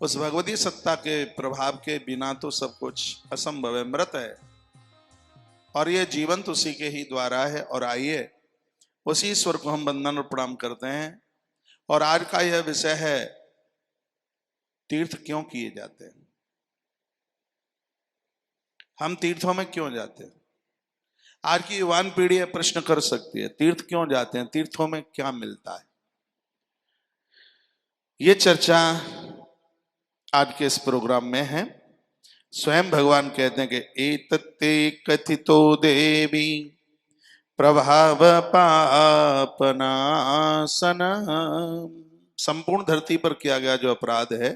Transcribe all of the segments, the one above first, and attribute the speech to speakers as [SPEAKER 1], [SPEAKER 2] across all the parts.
[SPEAKER 1] उस भगवती सत्ता के प्रभाव के बिना तो सब कुछ असंभव है, मृत है, और ये जीवंत उसी के ही द्वारा है। और आइए उसी ईश्वर को हम वंदन और प्रणाम करते हैं। और आज का यह विषय है, तीर्थ क्यों किए जाते हैं, हम तीर्थों में क्यों जाते हैं। आज की युवान पीढ़ी यह प्रश्न कर सकती है, तीर्थ क्यों जाते हैं, तीर्थों में क्या मिलता है। ये चर्चा आज के इस प्रोग्राम में है। स्वयं भगवान कहते हैं कि एतत्ते कथितो देवी प्रभाव पापनाशन। संपूर्ण धरती पर किया गया जो अपराध है,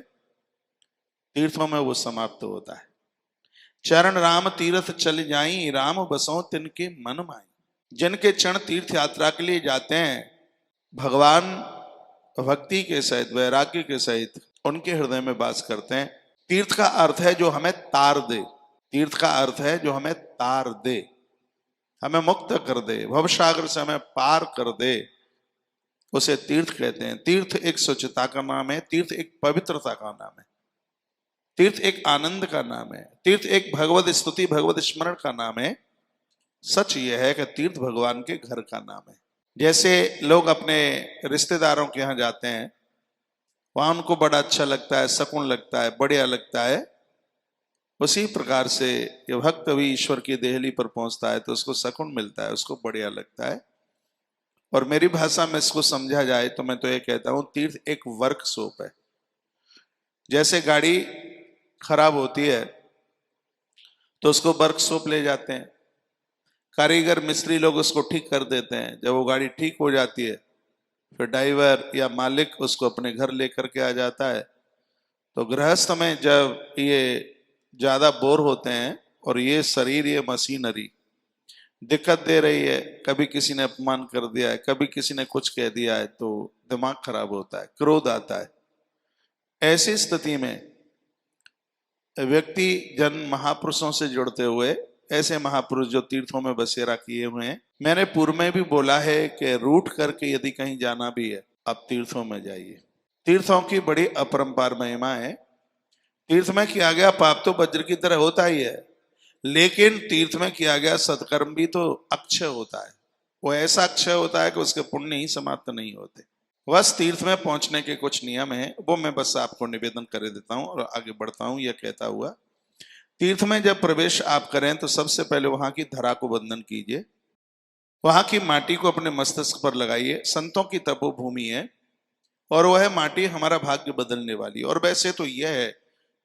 [SPEAKER 1] तीर्थों में वो समाप्त होता है। चरण राम तीर्थ चल जाई, राम बसों तिनके मन माई। जिनके चरण तीर्थ यात्रा के लिए जाते हैं, भगवान भक्ति के सहित, वैराग्य के सहित उनके हृदय में वास करते हैं। तीर्थ का अर्थ है जो हमें तार दे, तीर्थ का अर्थ है जो हमें तार दे, हमें मुक्त कर दे, भवसागर से हमें पार कर दे, उसे तीर्थ कहते हैं। तीर्थ एक स्वच्छता का नाम है, तीर्थ एक पवित्रता का नाम है, तीर्थ एक आनंद का नाम है, तीर्थ एक भगवत स्तुति भगवत स्मरण का नाम है। सच यह है कि तीर्थ भगवान के घर का नाम है। जैसे लोग अपने रिश्तेदारों के यहाँ जाते हैं, वहां उनको बड़ा अच्छा लगता है, सकून लगता है, बढ़िया लगता है, उसी प्रकार से ये भक्त भी ईश्वर की देहली पर पहुंचता है तो उसको सकून मिलता है, उसको बढ़िया लगता है। और मेरी भाषा में इसको समझा जाए तो मैं तो ये कहता हूं, तीर्थ एक वर्कशॉप है। जैसे गाड़ी खराब होती है तो उसको वर्कशॉप ले जाते हैं, कारीगर मिस्त्री लोग उसको ठीक कर देते हैं। जब वो गाड़ी ठीक हो जाती है, फिर ड्राइवर या मालिक उसको अपने घर लेकर के आ जाता है। तो गृहस्थ में जब ये ज्यादा बोर होते हैं और ये शरीर, ये मशीनरी दिक्कत दे रही है, कभी किसी ने अपमान कर दिया है, कभी किसी ने कुछ कह दिया है, तो दिमाग खराब होता है, क्रोध आता है। ऐसी स्थिति में व्यक्ति जन महापुरुषों से जुड़ते हुए, ऐसे महापुरुष जो तीर्थों में बसेरा किए हुए हैं, मैंने पूर्व में भी बोला है कि रूट करके यदि कहीं जाना भी है, आप तीर्थों में जाइए। तीर्थों की बड़ी अपरंपार महिमा है। तीर्थ में किया गया पाप तो वज्र की तरह होता ही है, लेकिन तीर्थ में किया गया सत्कर्म भी तो अक्षय होता है। वो ऐसा अक्षय होता है कि उसके पुण्य ही समाप्त नहीं होते। बस तीर्थ में पहुंचने के कुछ नियम हैं, वो मैं बस आपको निवेदन कर देता हूं और आगे बढ़ता हूं। यह कहता हुआ, तीर्थ में जब प्रवेश आप करें तो सबसे पहले वहां की धरा को वंदन कीजिए, वहां की माटी को अपने मस्तिष्क पर लगाइए। संतों की तपोभूमि है और वह माटी हमारा भाग्य बदलने वाली। और वैसे तो यह है,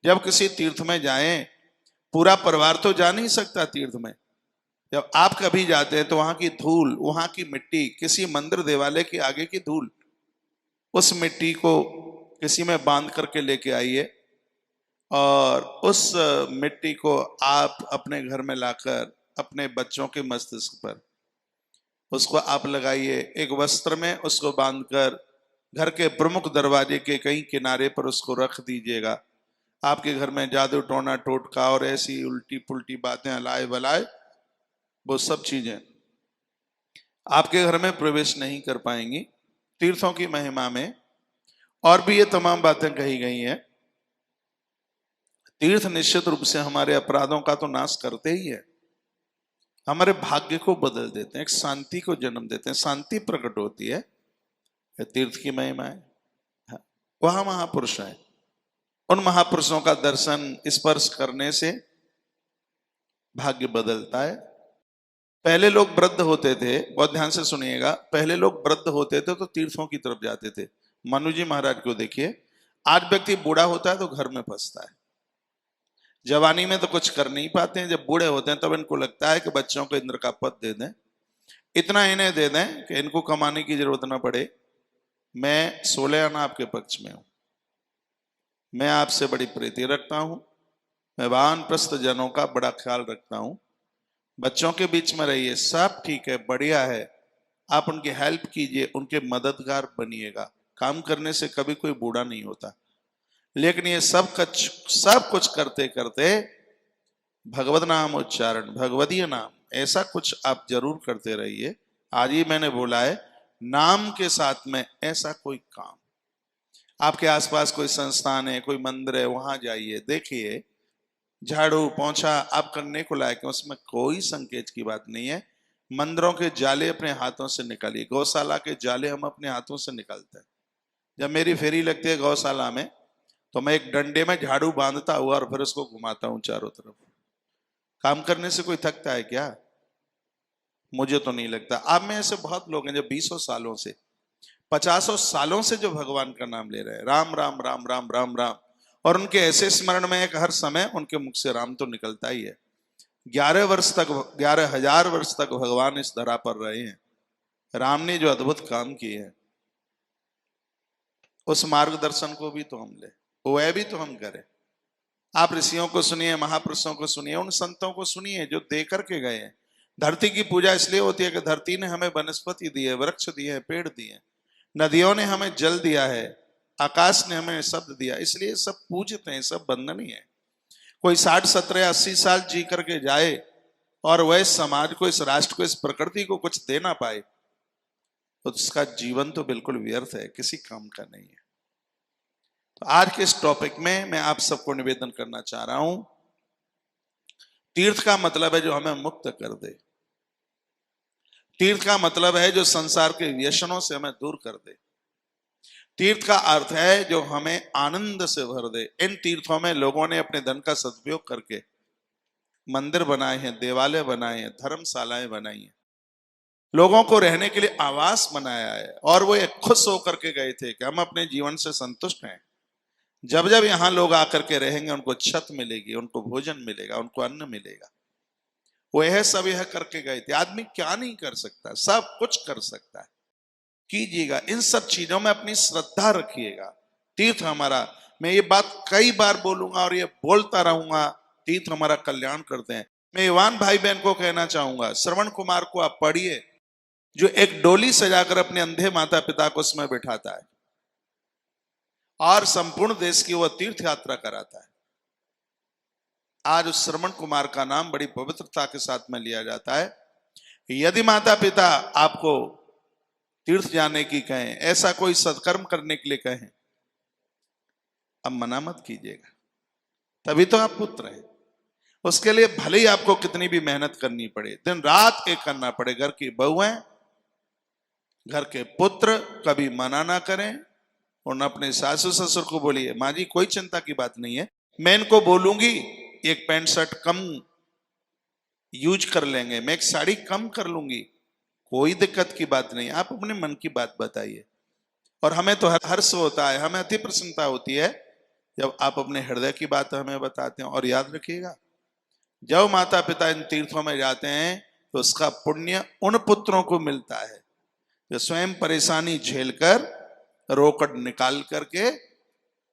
[SPEAKER 1] जब किसी तीर्थ में जाएं, पूरा परिवार तो जा नहीं सकता तीर्थ में। जब आप कभी जाते हैं तो वहां की धूल, वहां की मिट्टी, किसी मंदिर देवालय के आगे की धूल, उस मिट्टी को किसी में बांध करके लेके आइए और उस मिट्टी को आप अपने घर में लाकर अपने बच्चों के मस्तिष्क पर उसको आप लगाइए। एक वस्त्र में उसको बांधकर घर के प्रमुख दरवाजे के कहीं किनारे पर उसको रख दीजिएगा। आपके घर में जादू टोना टोटका और ऐसी उल्टी पुल्टी बातें, अलाए बलाए, वो सब चीजें आपके घर में प्रवेश नहीं कर पाएंगी। तीर्थों की महिमा में और भी ये तमाम बातें कही गई हैं। तीर्थ निश्चित रूप से हमारे अपराधों का तो नाश करते ही है, हमारे भाग्य को बदल देते हैं, एक शांति को जन्म देते हैं, शांति प्रकट होती है। तीर्थ की महिमा है। वहां महापुरुष है, उन महापुरुषों का दर्शन स्पर्श करने से भाग्य बदलता है। पहले लोग वृद्ध होते थे, बहुत ध्यान से सुनिएगा, पहले लोग वृद्ध होते थे तो तीर्थों की तरफ जाते थे। मनु जी महाराज को देखिए, आज व्यक्ति बूढ़ा होता है तो घर में फंसता है। जवानी में तो कुछ कर नहीं पाते हैं, जब बूढ़े होते हैं तब इनको लगता है कि बच्चों को इंद्र का पद दे दें, इतना इन्हें दे दें कि इनको कमाने की जरूरत ना पड़े। मैं 16 आना आपके पक्ष में हूं, मैं आपसे बड़ी प्रीति रखता हूं, मैं वानप्रस्थ जनों का बड़ा ख्याल रखता हूं। बच्चों के बीच में रहिए, सब ठीक है, बढ़िया है, आप उनकी हेल्प कीजिए, उनके मददगार बनिएगा। काम करने से कभी कोई बूढ़ा नहीं होता। लेकिन ये सब कुछ करते करते भगवत नाम उच्चारण, भगवदीय नाम, ऐसा कुछ आप जरूर करते रहिए। आज ही मैंने बोला है, नाम के साथ में ऐसा कोई काम आपके आसपास कोई संस्थान है, कोई मंदिर है, वहां जाइए, देखिए झाड़ू पोंछा आप करने को लायक है, उसमें कोई संकेत की बात नहीं है। मंदिरों के जाले अपने हाथों से निकालिए, गौशाला के जाले हम अपने हाथों से निकालते हैं। जब मेरी फेरी लगती है गौशाला में, तो मैं एक डंडे में झाड़ू बांधता हुआ और फिर उसको घुमाता हूं चारों तरफ। काम करने से कोई थकता है क्या? मुझे तो नहीं लगता। आप में ऐसे बहुत लोग हैं जो 20 सालों से, 50 सालों से जो भगवान का नाम ले रहे हैं, राम राम राम राम राम राम, और उनके ऐसे स्मरण में एक हर समय उनके मुख से राम तो निकलता ही है। 11 वर्ष तक, 11,000 वर्ष तक भगवान इस धरा पर रहे हैं। राम ने जो अद्भुत काम किए हैं, उस मार्गदर्शन को भी तो हम ले, वह भी तो हम करें। आप ऋषियों को सुनिए, महापुरुषों को सुनिए, उन संतों को सुनिए जो दे करके गए हैं। धरती की पूजा इसलिए होती है कि धरती ने हमें वनस्पति दी है, वृक्ष दिए हैं, पेड़ दिए हैं, नदियों ने हमें जल दिया है, आकाश ने हमें शब्द दिया, इसलिए सब पूजते हैं, सब वंदनीय है। कोई 60, 70, 80 साल जी करके जाए और वह समाज को, इस राष्ट्र को, इस प्रकृति को कुछ दे ना पाए, तो उसका जीवन तो बिल्कुल व्यर्थ है, किसी काम का नहीं है। तो आज के इस टॉपिक में मैं आप सबको निवेदन करना चाह रहा हूं, तीर्थ का मतलब है जो हमें मुक्त कर दे। तीर्थ का मतलब है जो संसार के व्यसनों से हमें दूर कर दे। तीर्थ का अर्थ है जो हमें आनंद से भर दे। इन तीर्थों में लोगों ने अपने धन का सदुपयोग करके मंदिर बनाए हैं, देवालय बनाए हैं, धर्मशालाएं बनाई हैं, लोगों को रहने के लिए आवास बनाया है, और वो एक खुश होकर के गए थे कि हम अपने जीवन से संतुष्ट हैं। जब जब यहां लोग आकर के रहेंगे, उनको छत मिलेगी, उनको भोजन मिलेगा, उनको अन्न मिलेगा। वो यह सब यह करके गए थे। आदमी क्या नहीं कर सकता, सब कुछ कर सकता है। कीजिएगा, इन सब चीजों में अपनी श्रद्धा रखिएगा। तीर्थ हमारा, मैं ये बात कई बार बोलूंगा और ये बोलता रहूंगा, तीर्थ हमारा कल्याण करते हैं। मैं युवान भाई बहन को कहना चाहूंगा, श्रवण कुमार को आप पढ़िए, जो एक डोली सजाकर अपने अंधे माता पिता को उसमें बिठाता है और संपूर्ण देश की वह तीर्थ यात्रा कराता है। आज उस श्रवण कुमार का नाम बड़ी पवित्रता के साथ में लिया जाता है। यदि माता पिता आपको तीर्थ जाने की कहें, ऐसा कोई सत्कर्म करने के लिए कहें, अब मना मत कीजिएगा, तभी तो आप पुत्र हैं। उसके लिए भले ही आपको कितनी भी मेहनत करनी पड़े, दिन रात एक करना पड़े, घर की बहुएं, घर के पुत्र कभी मना ना करें। और न अपने सासू ससुर को बोलिए, माँ जी कोई चिंता की बात नहीं है, मैं इनको बोलूंगी एक पैंट शर्ट कम यूज कर लेंगे, मैं एक साड़ी कम कर लूंगी, कोई दिक्कत की बात नहीं। आप अपने मन की बात बताइए, और हमें तो हर्ष होता है, हमें अति प्रसन्नता होती है जब आप अपने हृदय की बात हमें बताते हैं। और याद रखिएगा, जब माता पिता इन तीर्थों में जाते हैं तो उसका पुण्य उन पुत्रों को मिलता है जो स्वयं परेशानी झेलकर, रोकड़ निकाल करके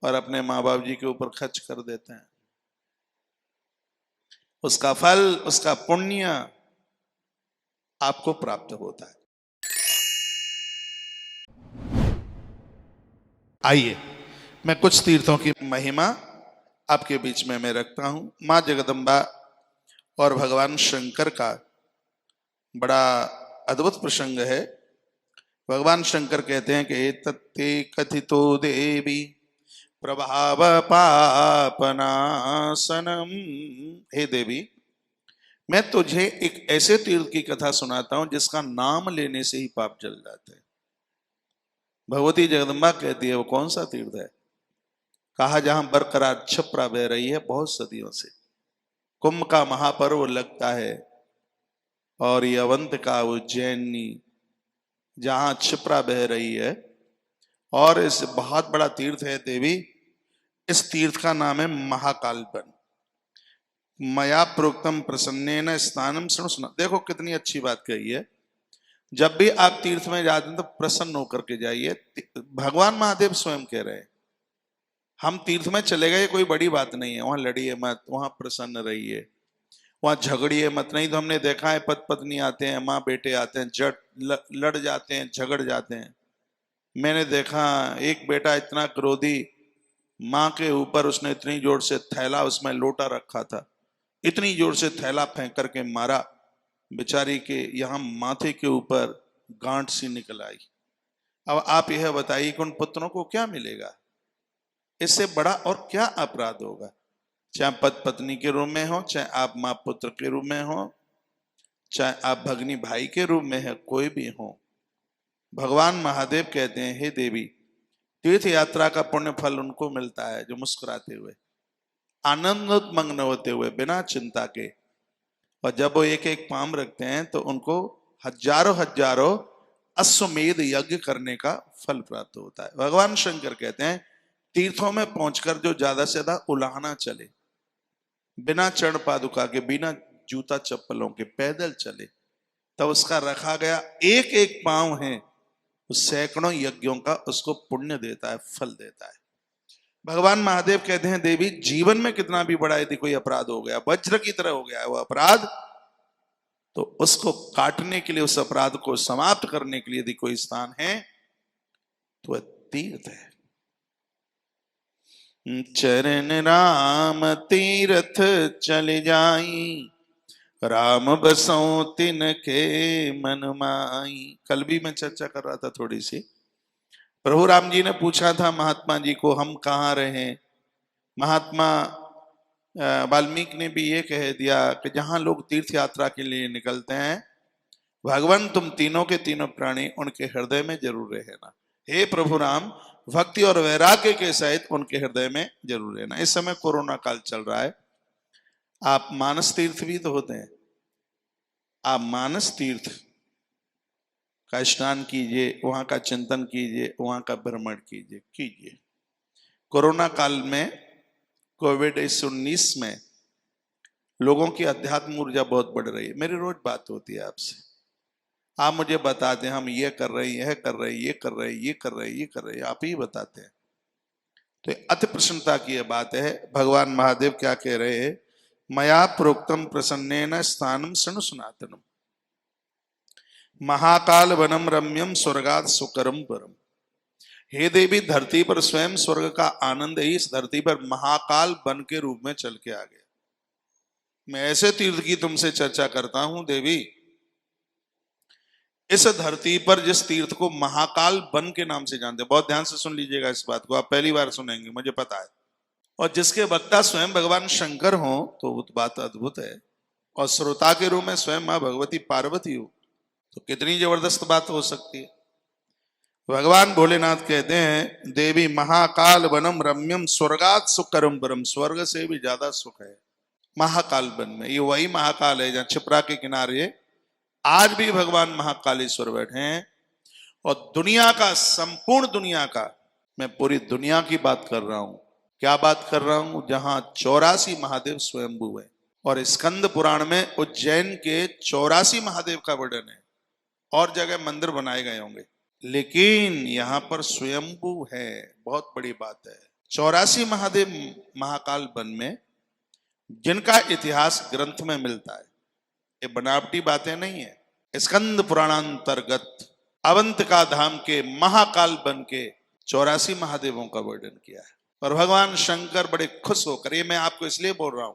[SPEAKER 1] और अपने माँ बाप जी के ऊपर खर्च कर देते हैं। उसका फल, उसका पुण्य आपको प्राप्त होता है। आइए मैं कुछ तीर्थों की महिमा आपके बीच में मैं रखता हूं। मां जगदम्बा और भगवान शंकर का बड़ा अद्भुत प्रसंग है। भगवान शंकर कहते हैं कि एतत्ते कथितो देवी प्रभाव पापनाशनम। हे देवी, मैं तुझे एक ऐसे तीर्थ की कथा सुनाता हूं जिसका नाम लेने से ही पाप जल जाते हैं। भगवती जगदम्बा कहती है, वो कौन सा तीर्थ है? कहा जहां बरकरार क्षिप्रा बह रही है बहुत सदियों से। कुंभ का महापर्व लगता है और ये अवंत का उज्जैनी जहां क्षिप्रा बह रही है, और इस बहुत बड़ा तीर्थ है देवी। इस तीर्थ का नाम है महाकाल वन। मया प्रोक्तम प्रसन्नेन स्नानम सुना। देखो कितनी अच्छी बात कही है। जब भी आप तीर्थ में जाते हैं तो प्रसन्न होकर के जाइए। भगवान महादेव स्वयं कह रहे हैं, हम तीर्थ में चले गए कोई बड़ी बात नहीं है, वहां लड़िए मत, वहां प्रसन्न रहिए, वहां झगड़िए मत। नहीं तो हमने देखा है पति पत्नी आते हैं, माँ बेटे आते हैं, लड़ जाते हैं, झगड़ जाते हैं। मैंने देखा एक बेटा इतना क्रोधी, माँ के ऊपर उसने इतनी जोर से थैला, उसमें लोटा रखा था, इतनी जोर से थैला फेंक करके मारा, बेचारी के यहाँ माथे के ऊपर गांठ सी निकल आई। अब आप यह बताइए कि उन पुत्रों को क्या मिलेगा? इससे बड़ा और क्या अपराध होगा? चाहे पति पत्नी के रूप में हो, चाहे आप माँ पुत्र के रूप में हो, चाहे आप भगनी भाई के रूप में है, कोई भी हो। भगवान महादेव कहते हैं, हे देवी, तीर्थ यात्रा का पुण्य फल उनको मिलता है जो मुस्कुराते हुए, आनंद मग्न होते हुए, बिना चिंता के, और जब वो एक एक पाम रखते हैं तो उनको हजारों हजारों अश्वमेध यज्ञ करने का फल प्राप्त होता है। भगवान शंकर कहते हैं, तीर्थों में पहुंचकर जो ज्यादा से ज्यादा उलाहना चले, बिना चरण पादुका के, बिना जूता चप्पलों के, पैदल चले, तब उसका रखा गया एक एक पांव है, उस सैकड़ों यज्ञों का उसको पुण्य देता है, फल देता है। भगवान महादेव कहते हैं, देवी, जीवन में कितना भी बड़ा यदि कोई अपराध हो गया, वज्र की तरह हो गया है वो अपराध, तो उसको काटने के लिए, उस अपराध को समाप्त करने के लिए यदि कोई स्थान है तो वह तीर्थ है। चरण राम तीर्थ चल जाई, राम बसों तिनके मन माई। कल भी मैं चर्चा कर रहा था थोड़ी सी। प्रभु राम जी ने पूछा था महात्मा जी को, हम कहाँ रहे? महात्मा वाल्मीकि ने भी ये कह दिया कि जहां लोग तीर्थ यात्रा के लिए निकलते हैं, भगवान तुम तीनों के तीनों प्राणी उनके हृदय में जरूर रहना। हे प्रभु राम, भक्ति और वैराग्य के सहित उनके हृदय में जरूर रहना। इस समय कोरोना काल चल रहा है, आप मानस तीर्थ भी तो होते हैं, आप मानस तीर्थ का स्नान कीजिए, वहां का चिंतन कीजिए, वहां का भ्रमण कीजिए। कोरोना काल में, कोविड-19 में लोगों की अध्यात्म ऊर्जा बहुत बढ़ रही है। मेरी रोज बात होती है आपसे, आप मुझे बताते हैं हम ये कर रहे हैं, यह कर रहे हैं, ये कर रहे हैं, ये कर रहे हैं, ये कर रहे हैं, आप ही बताते हैं। तो अति प्रसन्नता की यह बात है। भगवान महादेव क्या कह रहे हैं? मया प्रोक्तम प्रसन्नेन स्थानम शृणु सनातनम, महाकाल वनम रम्यम स्वर्गाद सुकरम परम। हे देवी, धरती पर स्वयं स्वर्ग का आनंद ही इस धरती पर महाकाल वन के रूप में चल के आ गया। मैं ऐसे तीर्थ की तुमसे चर्चा करता हूं देवी, इस धरती पर जिस तीर्थ को महाकाल वन के नाम से जानते हैं, बहुत ध्यान से सुन लीजिएगा इस बात को, आप पहली बार सुनेंगे, मुझे पता है, और जिसके वक्ता स्वयं भगवान शंकर हो तो वो बात अद्भुत है, और श्रोता के रूप में स्वयं मां भगवती पार्वती हो तो कितनी जबरदस्त बात हो सकती है। भगवान भोलेनाथ कहते हैं, देवी, महाकाल वनम रम्यम स्वर्गात सुकरम परम, स्वर्ग से भी ज्यादा सुख है महाकाल वन में। ये वही महाकाल है जहां छिपरा के किनारे आज भी भगवान महाकालेश्वर बैठे हैं, और दुनिया का, संपूर्ण दुनिया का, मैं पूरी दुनिया की बात कर रहा हूं। क्या बात कर रहा हूं? जहां 84 महादेव स्वयंभू है, और स्कंद पुराण में उज्जैन के 84 महादेव का वर्णन है, और जगह मंदिर बनाए गए होंगे, लेकिन यहां पर स्वयंभू है। बहुत बड़ी बात है। 84 महादेव महाकाल वन में, जिनका इतिहास ग्रंथ में मिलता है, ये बनावटी बातें नहीं है। स्कंद पुराणांतर्गत अवंतिका धाम के महाकाल वन के 84 महादेवों का वर्णन किया है, और भगवान शंकर बड़े खुश होकर, ये मैं आपको इसलिए बोल रहा हूं,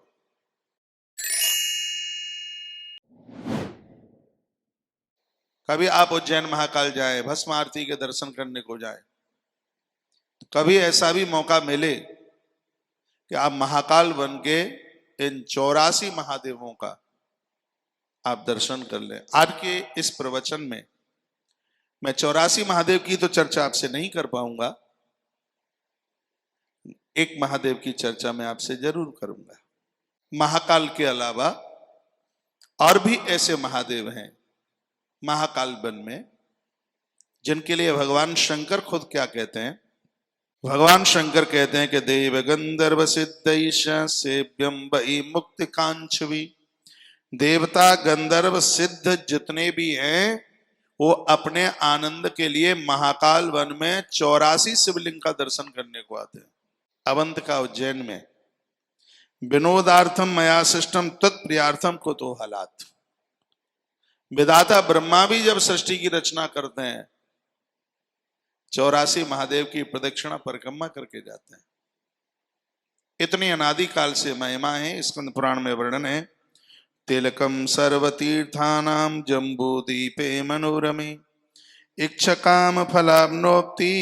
[SPEAKER 1] कभी आप उज्जैन महाकाल जाए, भस्म आरती के दर्शन करने को जाए, तो कभी ऐसा भी मौका मिले कि आप महाकाल वन के इन 84 महादेवों का आप दर्शन कर लें। आज के इस प्रवचन में मैं 84 महादेव की तो चर्चा आपसे नहीं कर पाऊंगा, एक महादेव की चर्चा मैं आपसे जरूर करूंगा। महाकाल के अलावा और भी ऐसे महादेव हैं महाकाल वन में, जिनके लिए भगवान शंकर खुद क्या कहते हैं? भगवान शंकर कहते हैं कि देव गंधर्व सिद्धैश सेव्यम वही मुक्ति कांक्षवी। देवता गंधर्व सिद्ध जितने भी हैं, वो अपने आनंद के लिए महाकाल वन में 84 शिवलिंग का दर्शन करने को आते हैं। अवंतिका उज्जैन में विनोदार्थम मया सिष्टम तत्प्रियार्थम कुतो हलात। विधाता ब्रह्मा भी जब सृष्टि की रचना करते हैं, 84 महादेव की प्रदक्षिणा परिक्रमा करके जाते हैं। इतनी अनादि काल से महिमा है। स्कंद पुराण में वर्णन है, तिलकम सर्वतीर्थानाम जम्बू दीपे मनोरमे इक्षकाम फलाप्नोप्ति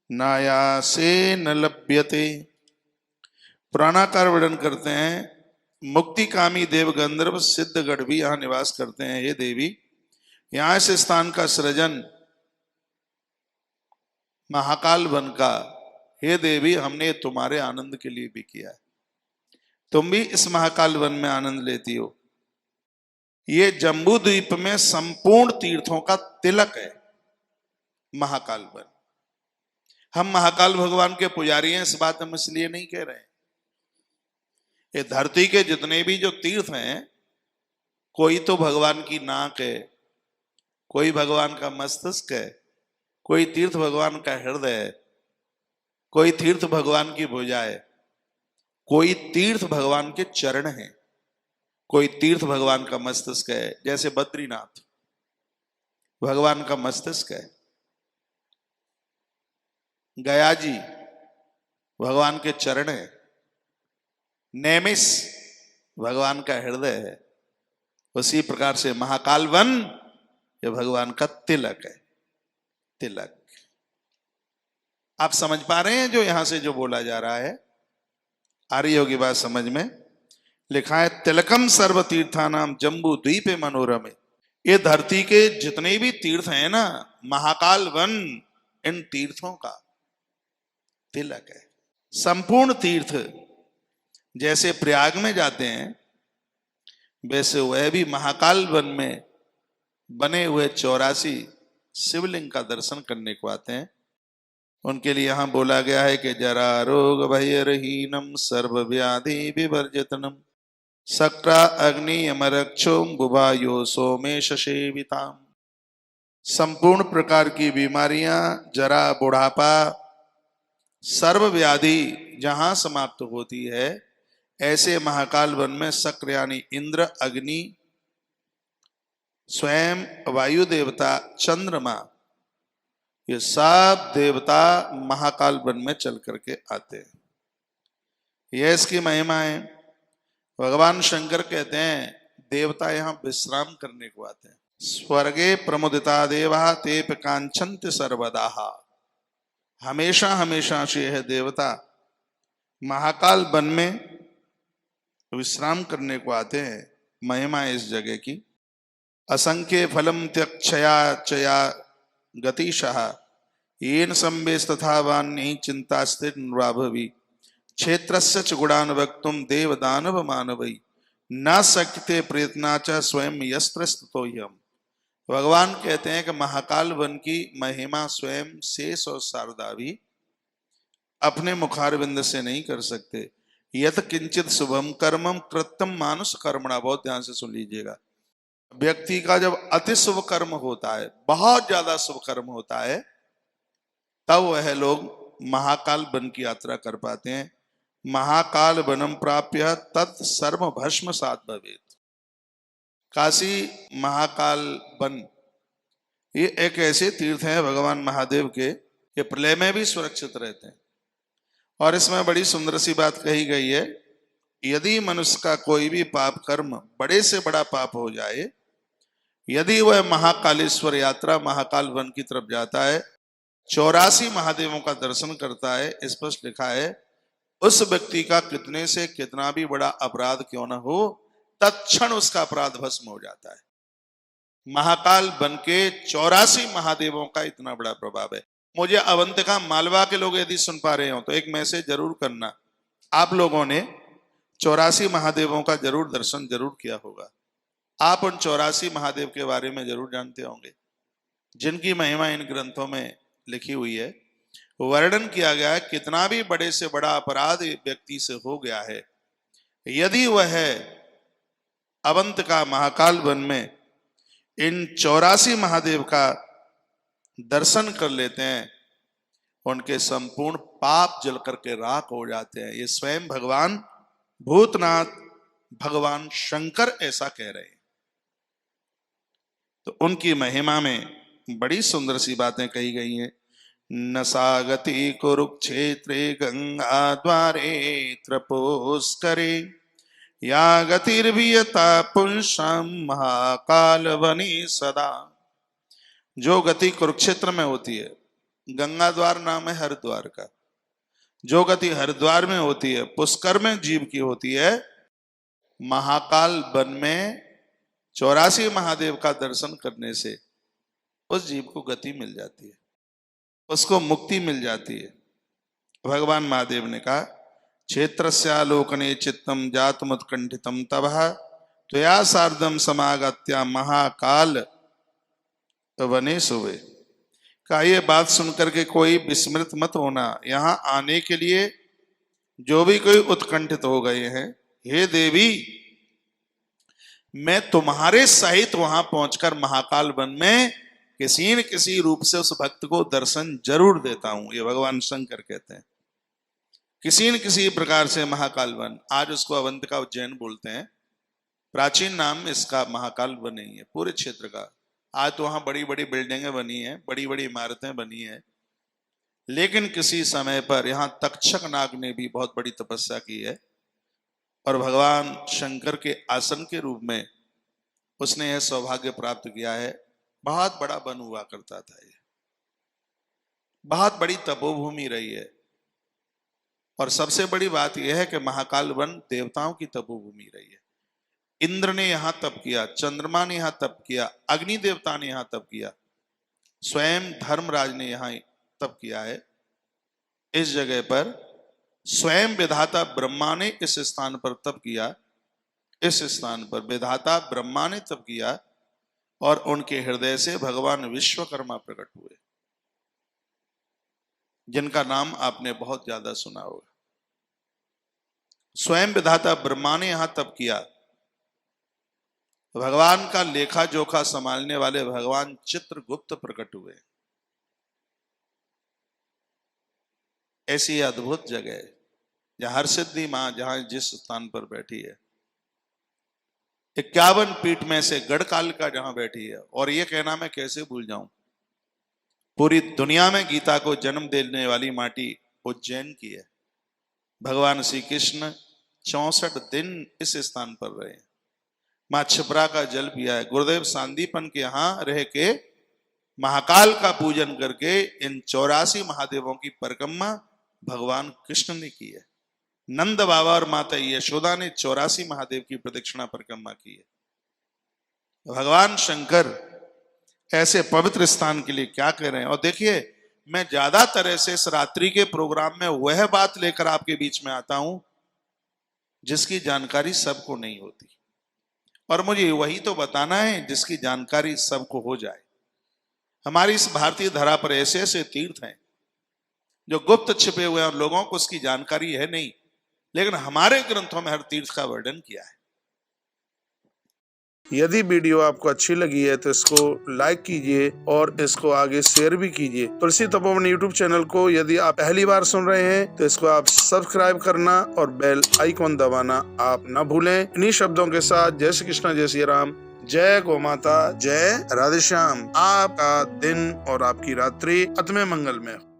[SPEAKER 1] नायासे न लभ्यते। पुराणाकार वर्णन करते हैं, मुक्तिकामी देव गंधर्व सिद्धगढ़ भी यहां निवास करते हैं। हे देवी, यहां से स्थान का सृजन महाकाल वन का, हे देवी, हमने तुम्हारे आनंद के लिए भी किया है। तुम भी इस महाकाल वन में आनंद लेती हो। ये जम्बू द्वीप में संपूर्ण तीर्थों का तिलक है महाकाल वन। हम महाकाल भगवान के पुजारी हैं, इस बात हम इसलिए नहीं कह रहे हैं। ये धरती के जितने भी जो तीर्थ हैं, कोई तो भगवान की नाक है, कोई भगवान का मस्तिष्क है, कोई तीर्थ भगवान का हृदय है, कोई तीर्थ भगवान की भुजा है, कोई तीर्थ भगवान के चरण हैं, कोई तीर्थ भगवान का मस्तिष्क है। जैसे बद्रीनाथ भगवान का मस्तिष्क है, गया जी भगवान के चरण है, नैमिष भगवान का हृदय है। उसी प्रकार से महाकाल वन ये भगवान का तिलक है, तिलक। आप समझ पा रहे हैं जो यहां से जो बोला जा रहा है? आ रही होगी बात समझ में? लिखा है तिलकम सर्व तीर्थानाम जम्बू द्वीपे मनोरमे। ये धरती के जितने भी तीर्थ हैं ना, महाकाल वन इन तीर्थों का तिलक है। संपूर्ण तीर्थ जैसे प्रयाग में जाते हैं, वैसे वह भी महाकाल वन में बने हुए 84 शिवलिंग का दर्शन करने को आते हैं। उनके लिए यहां बोला गया है कि जरा रोग भयरहीनम सर्व व्याधि विवर्जितनम सक्रा अग्नि अमरक्षोम बुभायो सोमेश सेविताम। संपूर्ण प्रकार की बीमारियां, जरा, बुढ़ापा, सर्व व्याधि जहां समाप्त होती है, ऐसे महाकाल वन में सक्र यानी इंद्र, अग्नि, स्वयं वायु देवता, चंद्रमा, ये सब देवता महाकाल वन में चल करके आते हैं। यह इसकी महिमा है। भगवान शंकर कहते हैं देवता यहां विश्राम करने को आते हैं। स्वर्गे प्रमुदिता देवा तेप कांचंत सर्वदा। हमेशा हमेशा से यह देवता महाकाल वन में विश्राम करने को आते हैं। महिमा है इस जगह की। असंख्य फलम त्यक्षया चया गतिशः येन संवेश तथा वान्य चिंता स्थिर निर्वाभवी क्षेत्रस्य च गुणान वक्तुम देव दानव मानवई न शक्यते प्रयत्ना च स्वयं यस्त्रस्तो यम। भगवान कहते हैं कि महाकाल वन की महिमा स्वयं शेष और शारदा भी अपने मुखारविंद से नहीं कर सकते। यत किंचित शुभम कर्मम कृत्यम मानुष कर्मणा। बहुत ध्यान से सुन लीजिएगा। व्यक्ति का जब अति शुभ कर्म होता है, बहुत ज्यादा शुभ कर्म होता है, तब वह लोग महाकाल वन की यात्रा कर पाते हैं। महाकाल वनम प्राप्य तत् सर्व भस्म सात भवेत। काशी महाकाल वन ये एक ऐसे तीर्थ हैं भगवान महादेव के, ये प्रलय में भी सुरक्षित रहते हैं। और इसमें बड़ी सुंदर सी बात कही गई है, यदि मनुष्य का कोई भी पाप कर्म बड़े से बड़ा पाप हो जाए, यदि वह महाकालेश्वर यात्रा महाकाल वन की तरफ जाता है, 84 महादेवों का दर्शन करता है, स्पष्ट लिखा है, उस व्यक्ति का कितने से कितना भी बड़ा अपराध क्यों न हो, तत्क्षण उसका अपराध भस्म हो जाता है। महाकाल वन के 84 महादेवों का इतना बड़ा प्रभाव है। मुझे अवंतिका मालवा के लोग यदि सुन पा रहे हो तो एक मैसेज जरूर करना। आप लोगों ने 84 महादेवों का जरूर दर्शन जरूर किया होगा। आप उन 84 महादेव के बारे में जरूर जानते होंगे, जिनकी महिमा इन ग्रंथों में लिखी हुई है। वर्णन किया गया है कितना भी बड़े से बड़ा अपराध व्यक्ति से हो गया है, यदि वह अवंतिका महाकाल वन में इन 84 महादेव का दर्शन कर लेते हैं, उनके संपूर्ण पाप जल करके राख हो जाते हैं। ये स्वयं भगवान भूतनाथ भगवान शंकर ऐसा कह रहे हैं। तो उनकी महिमा में बड़ी सुंदर सी बातें कही गई हैं। न सागति कुरुक्षेत्रे गंगा द्वारे त्रपोस्करे या गतिर्वियता पुंसम महाकाल वनी सदा। जो गति कुरुक्षेत्र में होती है, गंगा द्वार नाम है हरिद्वार का। जो गति हरिद्वार में होती है, पुष्कर में जीव की होती है, महाकाल वन में 84 महादेव का दर्शन करने से उस जीव को गति मिल जाती है, उसको मुक्ति मिल जाती है। भगवान महादेव ने कहा, क्षेत्रस्यालोकने चित्तम जातमुत्कंठितम तबः त्वया सार्धम समागत्या महाकाल वने सुवे। कहा, ये बात सुनकर के कोई विस्मृत मत होना, यहां आने के लिए जो भी कोई उत्कंठित हो गए हैं, हे देवी मैं तुम्हारे सहित वहां पहुंचकर महाकाल वन में किसी न किसी रूप से उस भक्त को दर्शन जरूर देता हूं। ये भगवान शंकर कहते हैं, किसी न किसी प्रकार से महाकाल वन, आज उसको अवंतिका उज्जैन बोलते हैं, प्राचीन नाम इसका महाकाल वन नहीं है पूरे क्षेत्र का। आज तो वहां बड़ी बड़ी बिल्डिंगें बनी हैं, बड़ी बड़ी इमारतें बनी हैं, लेकिन किसी समय पर यहां तक्षक नाग ने भी बहुत बड़ी तपस्या की है और भगवान शंकर के आसन के रूप में उसने यह सौभाग्य प्राप्त किया है। बहुत बड़ा वन हुआ करता था, ये बहुत बड़ी तपोभूमि रही है। और सबसे बड़ी बात यह है कि महाकाल वन देवताओं की तपोभूमि रही है। इंद्र ने यहां तप किया, चंद्रमा ने यहां तप किया, अग्नि देवता ने यहां तप किया, स्वयं धर्मराज ने यहां तप किया है। इस जगह पर स्वयं विधाता ब्रह्मा ने इस स्थान पर तप किया, इस स्थान पर विधाता ब्रह्मा ने तप किया और उनके हृदय से भगवान विश्वकर्मा प्रकट हुए, जिनका नाम आपने बहुत ज्यादा सुना होगा। स्वयं विधाता ब्रह्मा ने यहां तप किया, भगवान का लेखा जोखा संभालने वाले भगवान चित्रगुप्त प्रकट हुए। ऐसी अद्भुत जगह है जहां हरसिद्धि मां जहां जिस स्थान पर बैठी है, 51 पीठ में से गढ़काल का जहां बैठी है। और ये कहना मैं कैसे भूल जाऊं, पूरी दुनिया में गीता को जन्म देने वाली माटी उज्जैन की है। भगवान श्री कृष्ण 64 दिन इस स्थान पर रहे, मां क्षिप्रा का जल पिया है। गुरुदेव सांदीपन के यहां रह के महाकाल का पूजन करके इन 84 महादेवों की परिक्रमा भगवान कृष्ण ने की है। नंद बाबा और माता यशोदा ने 84 महादेव की प्रदक्षिणा परिक्रमा की है। भगवान शंकर ऐसे पवित्र स्थान के लिए क्या कह रहे हैं। और देखिए, मैं ज्यादातर ऐसे इस रात्रि के प्रोग्राम में वह बात लेकर आपके बीच में आता हूं जिसकी जानकारी सबको नहीं होती, और मुझे वही तो बताना है जिसकी जानकारी सबको हो जाए। हमारी इस भारतीय धरा पर ऐसे ऐसे तीर्थ हैं जो गुप्त छिपे हुए हैं और लोगों को उसकी जानकारी है नहीं, लेकिन हमारे ग्रंथों में हर तीर्थ का वर्णन किया है।
[SPEAKER 2] यदि वीडियो आपको अच्छी लगी है तो इसको लाइक कीजिए और इसको आगे शेयर भी कीजिए। तुलसी तपोवन यूट्यूब चैनल को यदि आप पहली बार सुन रहे हैं तो इसको आप सब्सक्राइब करना और बेल आइकॉन दबाना आप न भूलें। इन्हीं शब्दों के साथ जय श्री कृष्ण, जय श्री राम, जय गौ माता, जय राधे श्याम। आपका दिन और आपकी रात्रि अतमे मंगल में हो।